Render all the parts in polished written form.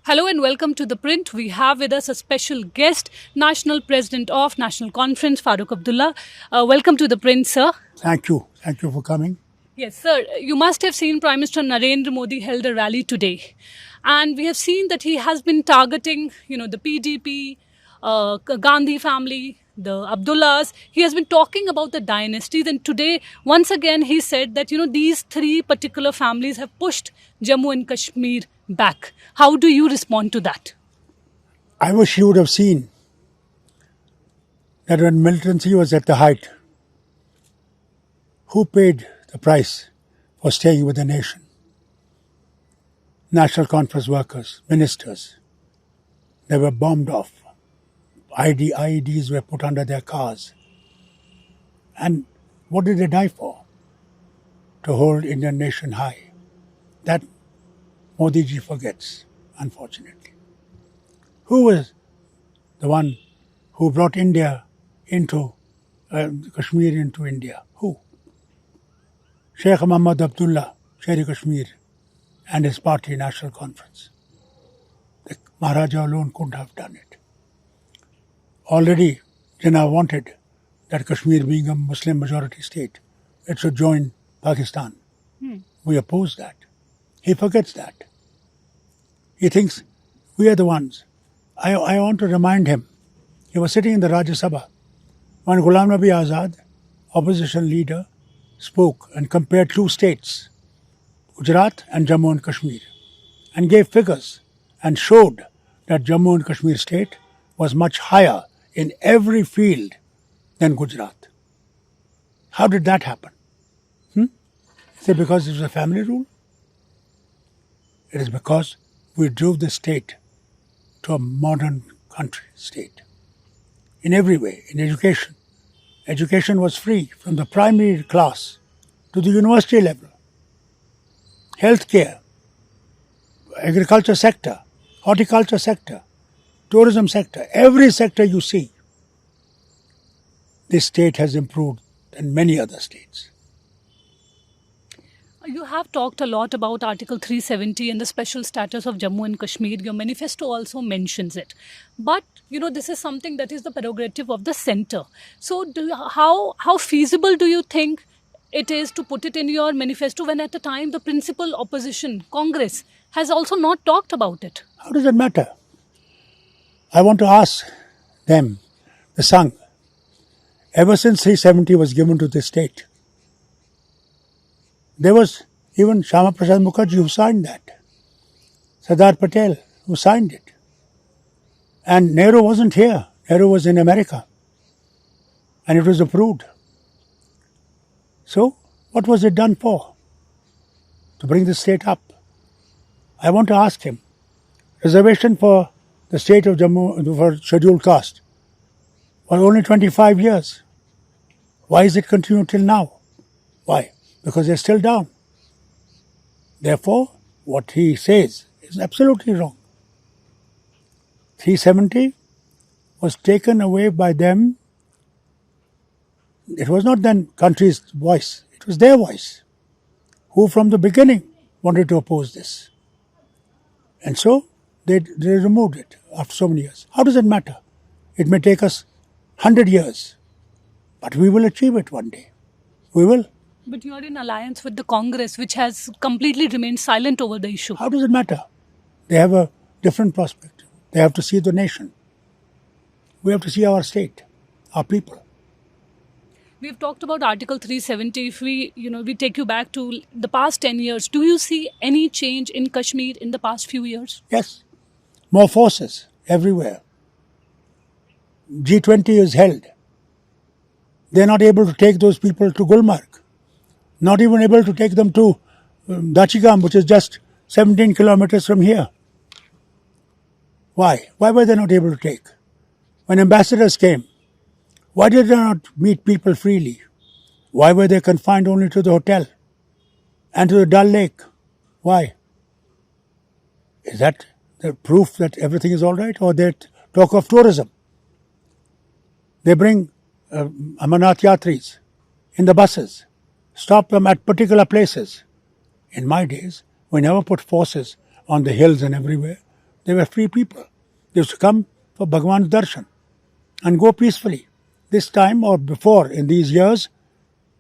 Hello and welcome to ThePrint. We have with us a special guest, National President of National Conference, Farooq Abdullah. Welcome to ThePrint, sir. Thank you. Thank you for coming. Yes, sir. You must have seen Prime Minister Narendra Modi held a rally today. And we have seen that he has been targeting, the PDP, Gandhi family, the Abdullahs. He has been talking about the dynasties. And today, once again, he said that, these three particular families have pushed Jammu and Kashmir back. How do you respond to that? I wish you would have seen that when militancy was at the height, who paid the price for staying with the nation? National Conference workers, ministers. They were bombed off. IEDs were put under their cars. And what did they die for? To hold Indian nation high. That Modi ji forgets, unfortunately. Who was the one who brought India into Kashmir into India? Who? Sheikh Omar Abdullah, Sher Kashmir, and his party, National Conference. The Maharaja alone couldn't have done it. Already, Jinnah wanted that Kashmir, being a Muslim majority state, it should join Pakistan. We oppose that. He forgets that. He thinks we are the ones. I want to remind him, he was sitting in the Rajya Sabha when Ghulam Nabi Azad, opposition leader, spoke and compared two states, Gujarat and Jammu and Kashmir, and gave figures and showed that Jammu and Kashmir state was much higher in every field than Gujarat. How did that happen? Is it because it was a family rule? It is because we drove the state to a modern country state. In every way, in education. Education was free from the primary class to the university level. Healthcare, agriculture sector, horticulture sector, tourism sector, every sector you see, this state has improved than many other states. You have talked a lot about Article 370 and the special status of Jammu and Kashmir. Your manifesto also mentions it. But, this is something that is the prerogative of the centre. So how feasible do you think it is to put it in your manifesto when at the time the principal opposition, Congress, has also not talked about it? How does it matter? I want to ask them, the Sangh, ever since 370 was given to the state, there was even Shama Prasad Mukherjee who signed that. Sardar Patel who signed it. And Nehru wasn't here. Nehru was in America. And it was approved. So, what was it done for? To bring the state up. I want to ask him, reservation for the state of Jammu for scheduled caste was only 25 years. Why is it continued till now? Why? Because they're still down. Therefore, what he says is absolutely wrong. 370 was taken away by them. It was not then country's voice, it was their voice, who from the beginning wanted to oppose this. And so they removed it after so many years. How does it matter? It may take us 100 years, but we will achieve it one day. We will. But you are in alliance with the Congress, which has completely remained silent over the issue. How does it matter? They have a different perspective. They have to see the nation. We have to see our state, our people. We've talked about Article 370. If we take you back to the past 10 years, do you see any change in Kashmir in the past few years? Yes. More forces everywhere. G20 is held. They're not able to take those people to Gulmarg. Not even able to take them to Dachigam, which is just 17 kilometers from here. Why? Why were they not able to take? When ambassadors came, why did they not meet people freely? Why were they confined only to the hotel and to the Dal Lake? Why? Is that the proof that everything is all right? Or they talk of tourism? They bring Amarnath Yatris in the buses, stop them at particular places. In my days, we never put forces on the hills and everywhere. They were free people. They used to come for Bhagwan's darshan and go peacefully. This time or before, in these years,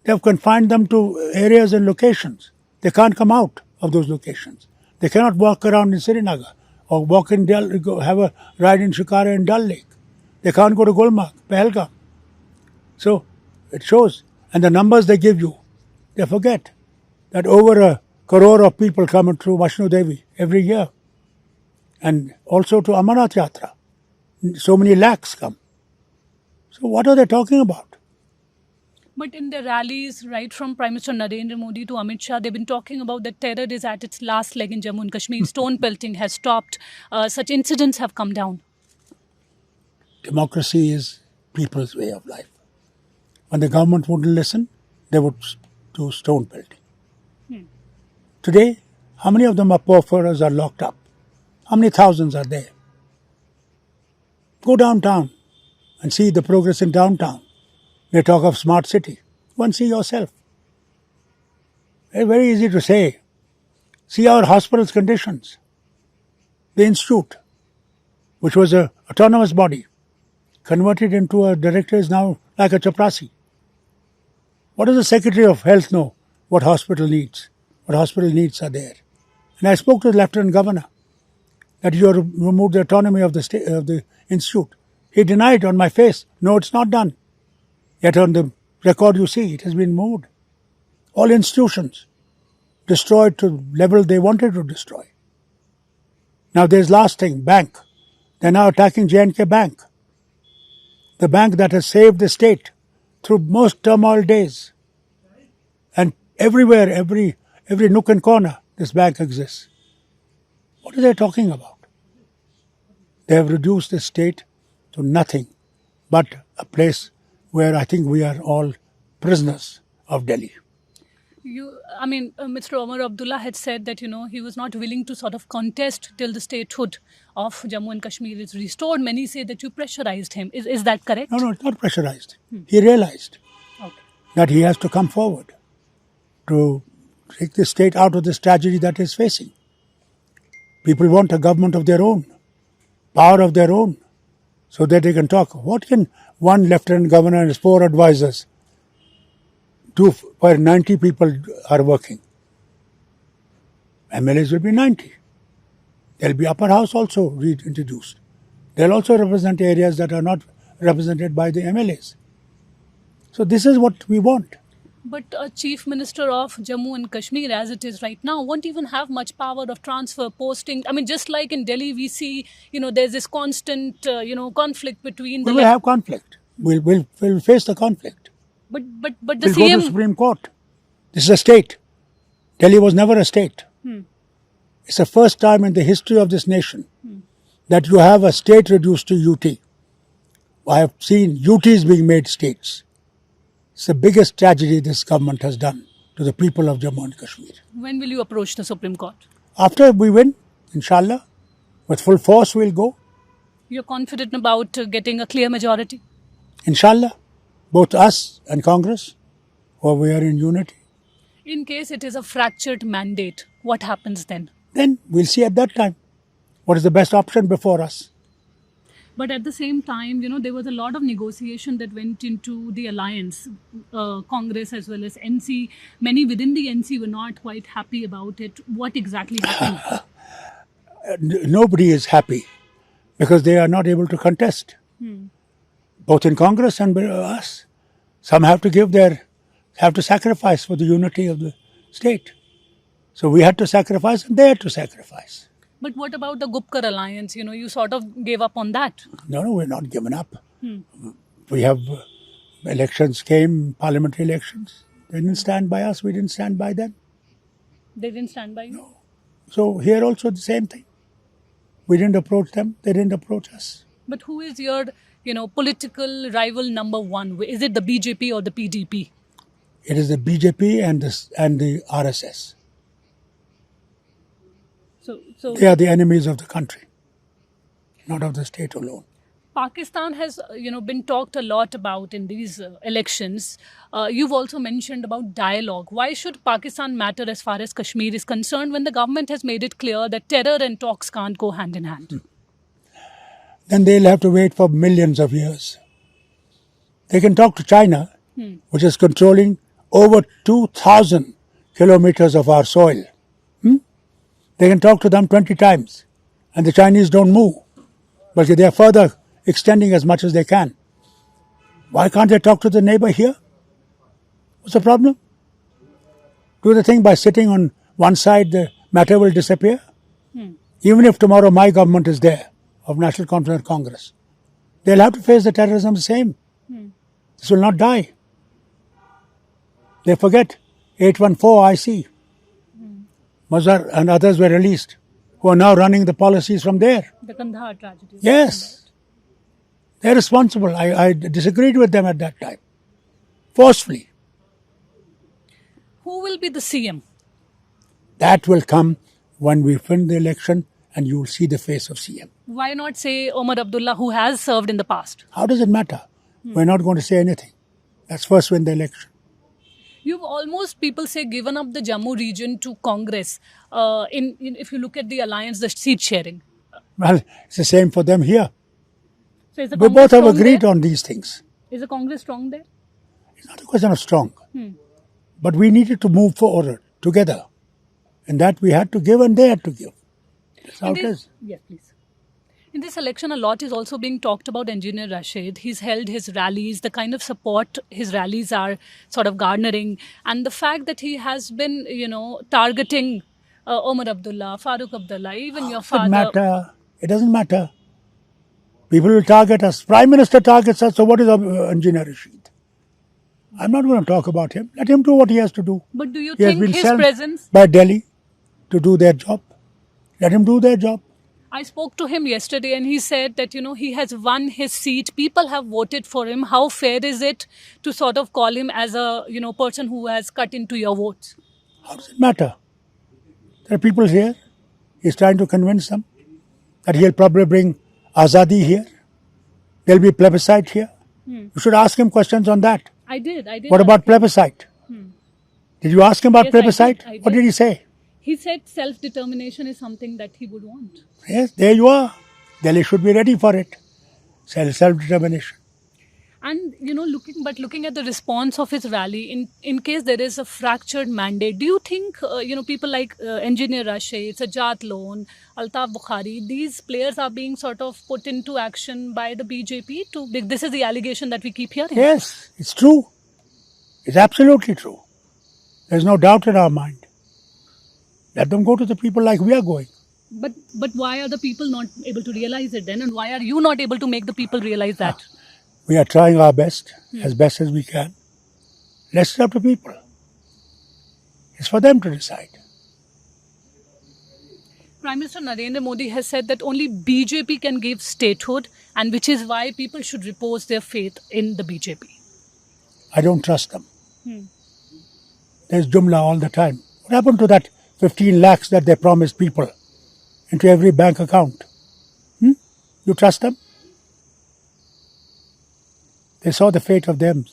they have confined them to areas and locations. They can't come out of those locations. They cannot walk around in Srinagar or walk in have a ride in Shikara in Dal Lake. They can't go to Gulmarg, Pahalgam. So it shows. And the numbers they give you, they forget that over 1 crore of people come through Vaishno Devi every year. And also to Amarnath Yatra. So many lakhs come. So what are they talking about? But in the rallies, right from Prime Minister Narendra Modi to Amit Shah, they've been talking about that terror is at its last leg in Jammu and Kashmir. Stone pelting has stopped. Such incidents have come down. Democracy is people's way of life. When the government wouldn't listen, they would do stone pelting. Today, how many of them are poorfarers are locked up? How many thousands are there? Go downtown and see the progress in downtown. They talk of smart city. Go and see yourself. It's very easy to say. See our hospital's conditions. The institute, which was an autonomous body, converted into a director, is now like a chaprasi. What does the Secretary of Health know what hospital needs? What hospital needs are there? And I spoke to the Lieutenant Governor that you have removed the autonomy of the institute. He denied on my face, no, it's not done. Yet on the record you see, it has been moved. All institutions destroyed to level they wanted to destroy. Now there's last thing, bank. They're now attacking J&K Bank. The bank that has saved the state through most turmoil days. And everywhere, every nook and corner, this bank exists. What are they talking about? They have reduced the state to nothing but a place where I think we are all prisoners of Delhi. Mr. Omar Abdullah had said that, he was not willing to sort of contest till the statehood of Jammu and Kashmir is restored. Many say that you pressurized him. Is that correct? No, it's not pressurized. He realized that he has to come forward to take the state out of this tragedy that is facing. People want a government of their own, power of their own, so that they can talk. What can one lieutenant governor and his 4 advisors do where 90 people are working? MLAs will be 90. There will be upper house also reintroduced. They'll also represent areas that are not represented by the MLAs. So this is what we want. But a chief minister of Jammu and Kashmir, as it is right now, won't even have much power of transfer, posting. Just like in Delhi, we see, there's this constant, conflict between the... We will have conflict. We'll face the conflict. But the we'll CM... go to Supreme Court. This is a state. Delhi was never a state. It's the first time in the history of this nation that you have a state reduced to UT. I have seen UTs being made states. It's the biggest tragedy this government has done to the people of Jammu and Kashmir. When will you approach the Supreme Court? After we win, inshallah, with full force we'll go. You're confident about getting a clear majority? Inshallah, both us and Congress, or we are in unity. In case it is a fractured mandate, what happens then? Then we'll see at that time what is the best option before us. But at the same time, there was a lot of negotiation that went into the alliance, Congress as well as NC. Many within the NC were not quite happy about it. What exactly happened? Nobody is happy because they are not able to contest, both in Congress and us. Some have to sacrifice for the unity of the state. So we had to sacrifice and they had to sacrifice. But what about the Gupkar alliance? You sort of gave up on that. No, we're not given up. We have elections came, parliamentary elections. They didn't stand by us, we didn't stand by them. They didn't stand by you? No. So here also the same thing. We didn't approach them, they didn't approach us. But who is your, political rival number one? Is it the BJP or the PDP? It is the BJP and the RSS. So they are the enemies of the country, not of the state alone. Pakistan has, been talked a lot about in these elections. You've also mentioned about dialogue. Why should Pakistan matter as far as Kashmir is concerned when the government has made it clear that terror and talks can't go hand in hand? Then they'll have to wait for millions of years. They can talk to China, which is controlling over 2,000 kilometers of our soil. They can talk to them 20 times, and the Chinese don't move, but they are further extending as much as they can. Why can't they talk to the neighbor here? What's the problem? Do the thing by sitting on one side, the matter will disappear. Even if tomorrow my government is there, of National Conference Congress, they'll have to face the terrorism the same. This will not die. They forget 814 IC. Mazhar and others were released, who are now running the policies from there. The Kandahar tragedy. Yes. They're responsible. I disagreed with them at that time. Forcefully. Who will be the CM? That will come when we win the election and you will see the face of CM. Why not say Omar Abdullah, who has served in the past? How does it matter? We're not going to say anything. Let's first win the election. You've almost, people say, given up the Jammu region to Congress. If you look at the alliance, the seat sharing. Well, it's the same for them here. So is the We Congress both have strong agreed there? on these things. Is the Congress strong there? It's not a question of strong. But we needed to move forward together. And that we had to give and they had to give. That's how it is. Yes, please. In this election, a lot is also being talked about Engineer Rashid. He's held his rallies, the kind of support his rallies are sort of garnering, and the fact that he has been, targeting Omar Abdullah, Farooq Abdullah, even your father. It doesn't matter. It doesn't matter. People will target us. Prime Minister targets us. So what is Engineer Rashid? I'm not going to talk about him. Let him do what he has to do. But do you He has think been his sent presence? by Delhi to do their job. Let him do their job. I spoke to him yesterday and he said that, he has won his seat. People have voted for him. How fair is it to sort of call him as a, person who has cut into your votes? How does it matter? There are people here. He's trying to convince them that he'll probably bring Azadi here. There'll be plebiscite here. You should ask him questions on that. I did. What about plebiscite? Did you ask him about Yes, plebiscite? I did. What did he say? He said self-determination is something that he would want. Yes, there you are. Delhi should be ready for it. Self-determination. And, looking at the response of his rally, in case there is a fractured mandate, do you think, people like Engineer Rashid, Sajjad Lone, Altaf Bukhari, these players are being sort of put into action by the BJP? This is the allegation that we keep hearing. Yes, it's true. It's absolutely true. There's no doubt in our mind. Let them go to the people like we are going. But why are the people not able to realize it then? And why are you not able to make the people realize that? We are trying our best, as best as we can. Let's up to people. It's for them to decide. Prime Minister Narendra Modi has said that only BJP can give statehood, and which is why people should repose their faith in the BJP. I don't trust them. There's Jumla all the time. What happened to that 15 lakhs that they promised people into every bank account? You trust them? They saw the fate of them.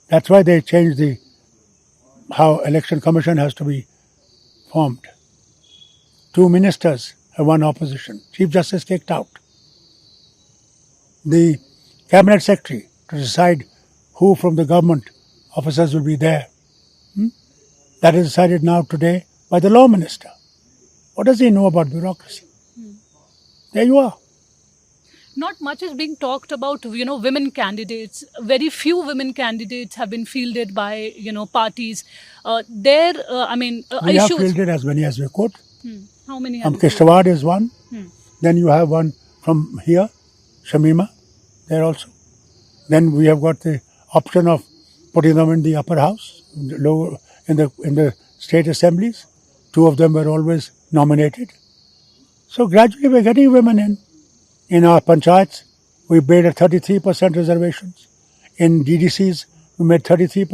That's why they changed how election commission has to be formed. 2 ministers have one opposition. Chief Justice kicked out. The cabinet secretary to decide who from the government officers will be there. That is decided now today by the law minister. What does he know about bureaucracy? There you are. Not much is being talked about, women candidates. Very few women candidates have been fielded by, parties. We have issues. fielded as many as we could. How many? From Kishtawar is one. Then you have one from here, Shamima, there also. Then we have got the option of putting them in the upper house, in the state assemblies. 2 of them were always nominated. So gradually we're getting women in. In our panchayats, we made a 33% reservations. In DDCs, we made 33%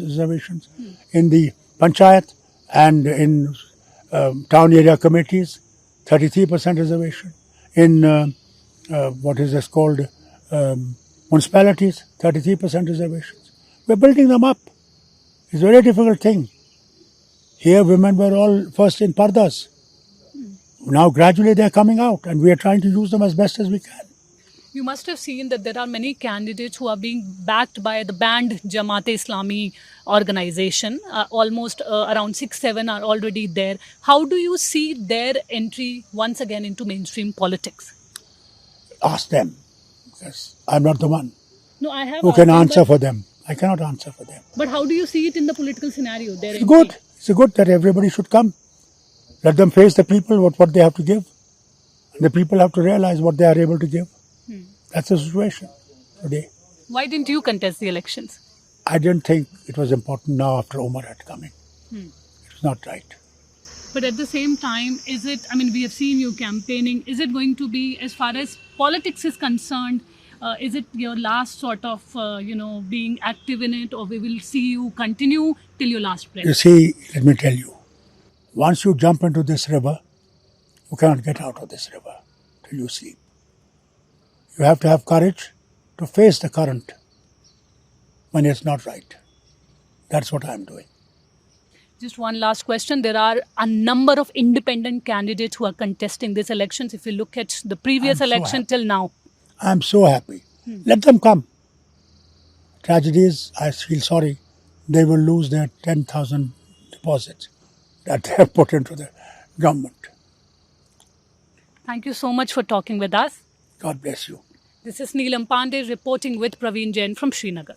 reservations. In the panchayat and in town area committees, 33% reservation. In what is this called, municipalities, 33% reservations. We're building them up. It's a very difficult thing. Here women were all first in pardas. Now gradually they're coming out and we are trying to use them as best as we can. You must have seen that there are many candidates who are being backed by the banned Jamaat-e-Islami organization. Almost around 6-7 are already there. How do you see their entry once again into mainstream politics? Ask them, because I'm not the one No, I have who asked can them, answer for them. I cannot answer for them. But how do you see it in the political scenario? Their It's entry? good. It's good that everybody should come. Let them face the people, what they have to give. And the people have to realize what they are able to give. That's the situation today. Why didn't you contest the elections? I didn't think it was important now after Omar had come in. It was not right. But at the same time, is it, I mean, we have seen you campaigning. Is it going to be, as far as politics is concerned, is it your last sort of, being active in it, or we will see you continue till your last breath? You see, let me tell you, once you jump into this river, you cannot get out of this river till you sleep. You have to have courage to face the current when it's not right. That's what I'm doing. Just one last question. There are a number of independent candidates who are contesting these elections. If you look at the previous election till now. I'm so happy. Let them come. Tragedy is, I feel sorry, they will lose their 10,000 deposits that they have put into the government. Thank you so much for talking with us. God bless you. This is Neelam Pandey reporting with Praveen Jain from Srinagar.